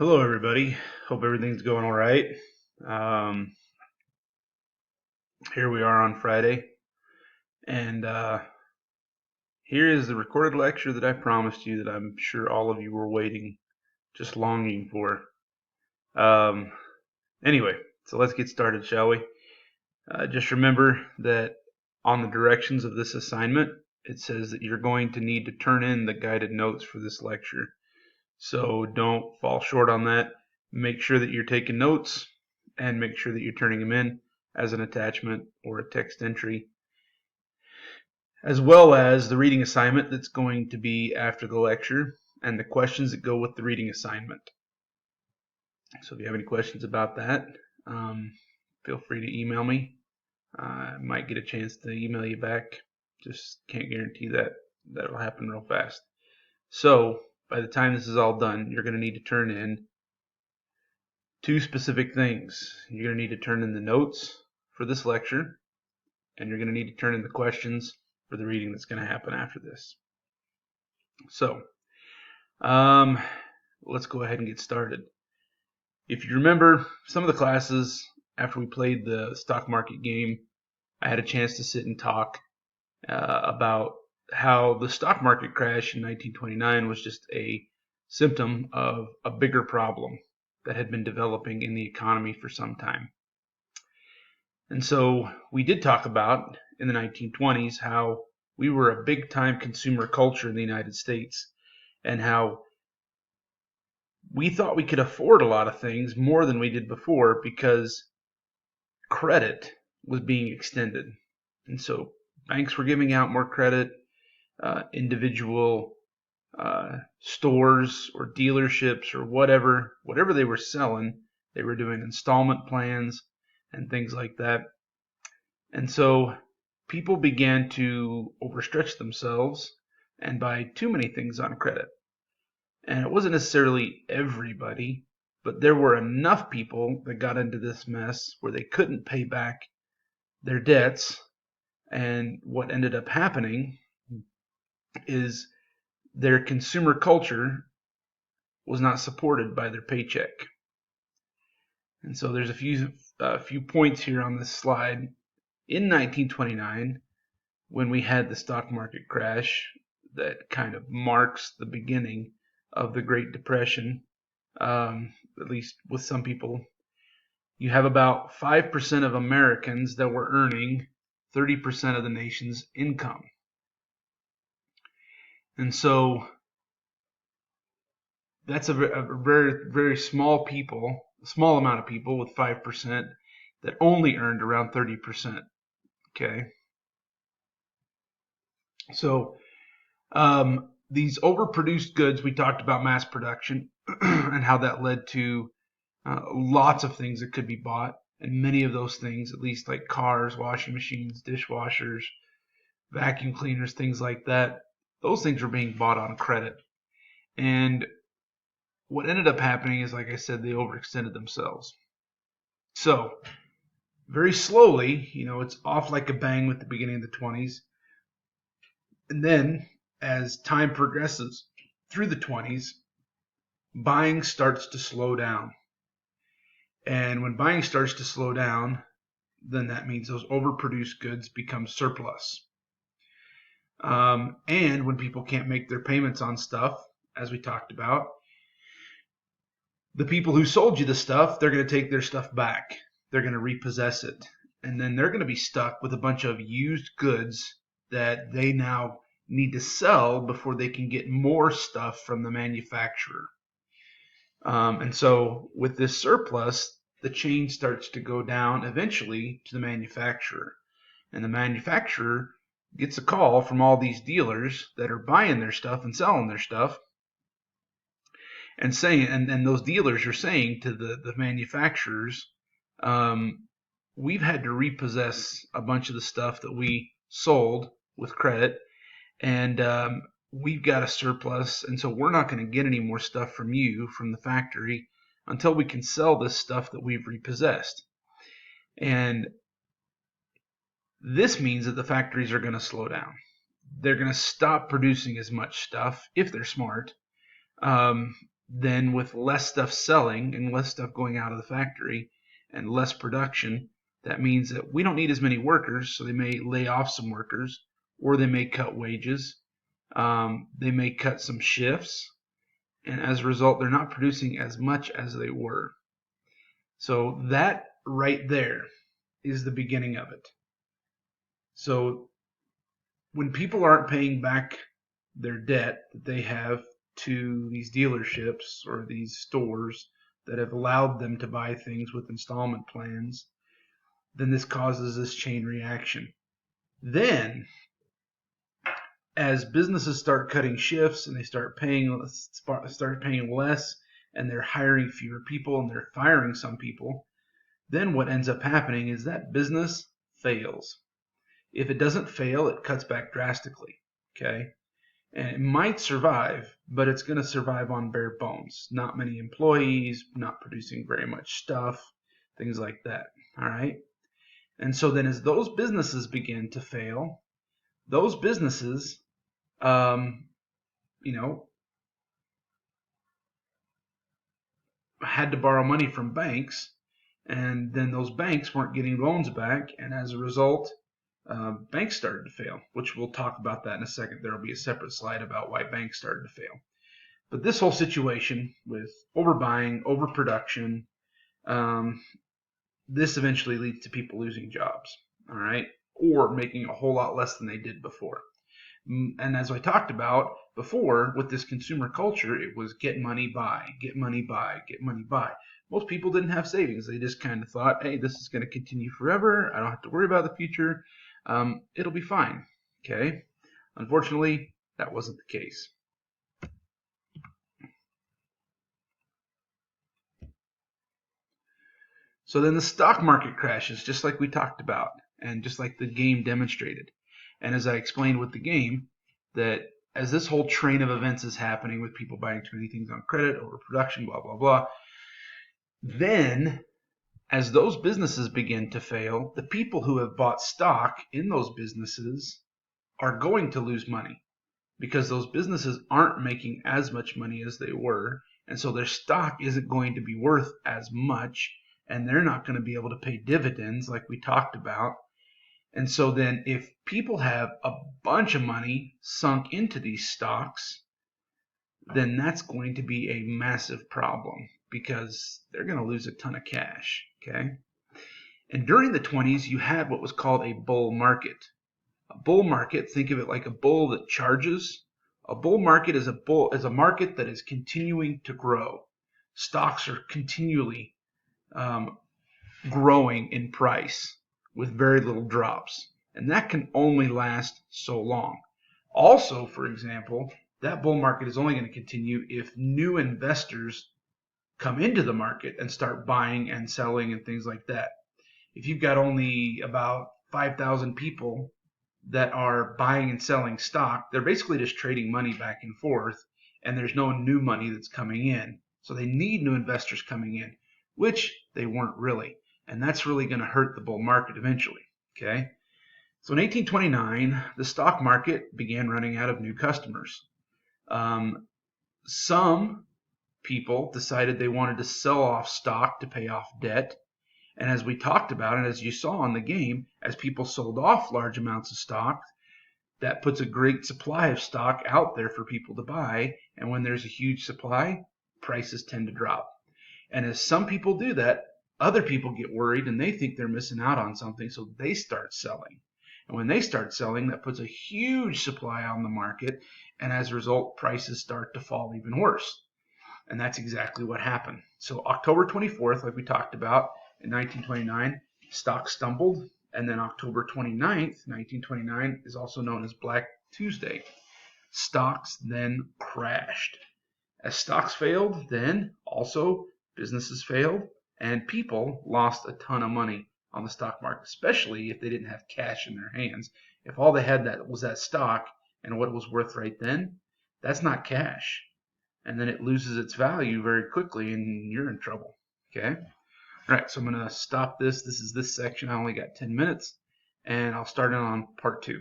Hello, everybody. Hope everything's going all right. Um, Here we are on Friday, and here is the recorded lecture that I promised you that I'm sure all of you were waiting, just longing for. Um, anyway, so let's get started, shall we? Just remember that on the directions of this assignment, it says that you're going to need to turn in the guided notes for this lecture. So don't fall short on that. Make sure that you're taking notes and make sure that you're turning them in as an attachment or a text entry, as well as the reading assignment that's going to be after the lecture and the questions that go with the reading assignment. So if you have any questions about that, feel free to email me. I might get a chance to email you back. Just can't guarantee that that'll happen real fast. So by the time this is all done, you're going to need to turn in two specific things. You're going to need to turn in the notes for this lecture, and you're going to need to turn in the questions for the reading that's going to happen after this. So, let's go ahead and get started. If you remember some of the classes after we played the stock market game, I had a chance to sit and talk about how the stock market crash in 1929 was just a symptom of a bigger problem that had been developing in the economy for some time. And so we did talk about in the 1920s how we were a big time consumer culture in the United States and how we thought we could afford a lot of things more than we did before because credit was being extended. And so banks were giving out more credit, individual stores or dealerships or whatever they were selling, they were doing installment plans and things like that. And so people began to overstretch themselves and buy too many things on credit. And it wasn't necessarily everybody, but there were enough people that got into this mess where they couldn't pay back their debts. And what ended up happening is their consumer culture was not supported by their paycheck. And so there's a few points here on this slide. In 1929, when we had the stock market crash that kind of marks the beginning of the Great Depression, at least with some people, you have about 5% of Americans that were earning 30% of the nation's income. And so that's a very, very small amount of people with 5% that only earned around 30%. Okay. So these overproduced goods, we talked about mass production and how that led to lots of things that could be bought. And many of those things, at least like cars, washing machines, dishwashers, vacuum cleaners, things like that, those things were being bought on credit. And what ended up happening is, like I said, they overextended themselves. So very slowly, it's off like a bang with the beginning of the 20s. And then as time progresses through the 20s, buying starts to slow down. And when buying starts to slow down, then that means those overproduced goods become surplus. And when people can't make their payments on stuff, as we talked about, the people who sold you the stuff, they're going to take their stuff back. They're going to repossess it. And then they're going to be stuck with a bunch of used goods that they now need to sell before they can get more stuff from the manufacturer. And so with this surplus, the chain starts to go down eventually to the manufacturer. And the manufacturer gets a call from all these dealers that are buying their stuff and selling their stuff and saying, and those dealers are saying to the manufacturers, we've had to repossess a bunch of the stuff that we sold with credit, and we've got a surplus, and so we're not going to get any more stuff from you, from the factory, until we can sell this stuff that we've repossessed. And this means that the factories are going to slow down. They're going to stop producing as much stuff if they're smart. then with less stuff selling and less stuff going out of the factory and less production, that means that we don't need as many workers, so they may lay off some workers, or they may cut wages. They may cut some shifts, and as a result, they're not producing as much as they were. So that right there is the beginning of it. So when people aren't paying back their debt that they have to these dealerships or these stores that have allowed them to buy things with installment plans, then this causes this chain reaction. Then, as businesses start cutting shifts and they start paying less, and they're hiring fewer people and they're firing some people, then what ends up happening is that business fails. If it doesn't fail, it cuts back drastically. Okay? And it might survive, but it's going to survive on bare bones. Not many employees, not producing very much stuff, things like that. All right? And so then as those businesses begin to fail, those businesses, had to borrow money from banks, and then those banks weren't getting loans back, and as a result, banks started to fail, which we'll talk about that in a second. There will be a separate slide about why banks started to fail. But this whole situation with overbuying, overproduction, this eventually leads to people losing jobs, all right, or making a whole lot less than they did before. And as I talked about before, with this consumer culture, it was get money, buy, get money, buy, get money, buy. Most people didn't have savings. They just kind of thought, hey, this is going to continue forever. I don't have to worry about the future. It'll be fine. Okay. Unfortunately, that wasn't the case. So then the stock market crashes, just like we talked about, and just like the game demonstrated. And as I explained with the game, that as this whole train of events is happening with people buying too many things on credit, overproduction, blah, blah, blah, then as those businesses begin to fail, the people who have bought stock in those businesses are going to lose money because those businesses aren't making as much money as they were. And so their stock isn't going to be worth as much, and they're not going to be able to pay dividends like we talked about. And so then if people have a bunch of money sunk into these stocks, then that's going to be a massive problem because they're going to lose a ton of cash. Okay. And during the 20s, you had what was called a bull market. A bull market, think of it like a bull that charges. A bull market is a market that is continuing to grow. Stocks are continually growing in price with very little drops. And that can only last so long. Also, for example, that bull market is only going to continue if new investors come into the market and start buying and selling and things like that. If you've got only about 5,000 people that are buying and selling stock, they're basically just trading money back and forth, and there's no new money that's coming in. So they need new investors coming in, which they weren't really. And that's really going to hurt the bull market eventually. Okay. So in 1829, the stock market began running out of new customers. Some people decided they wanted to sell off stock to pay off debt. And as we talked about, and as you saw in the game, as people sold off large amounts of stock, that puts a great supply of stock out there for people to buy. And when there's a huge supply, prices tend to drop. And as some people do that, other people get worried and they think they're missing out on something, so they start selling. And when they start selling, that puts a huge supply on the market, and as a result, prices start to fall even worse. And that's exactly what happened. So October 24th, like we talked about, in 1929, stocks stumbled, and then October 29th, 1929, is also known as Black Tuesday. Stocks then crashed. As stocks failed, then also businesses failed, and people lost a ton of money on the stock market, especially if they didn't have cash in their hands. If all they had was that stock and what it was worth right then, that's not cash. And then it loses its value very quickly and you're in trouble. Okay? All right, so I'm going to stop this. This is this section. I only got 10 minutes, and I'll start in on part 2.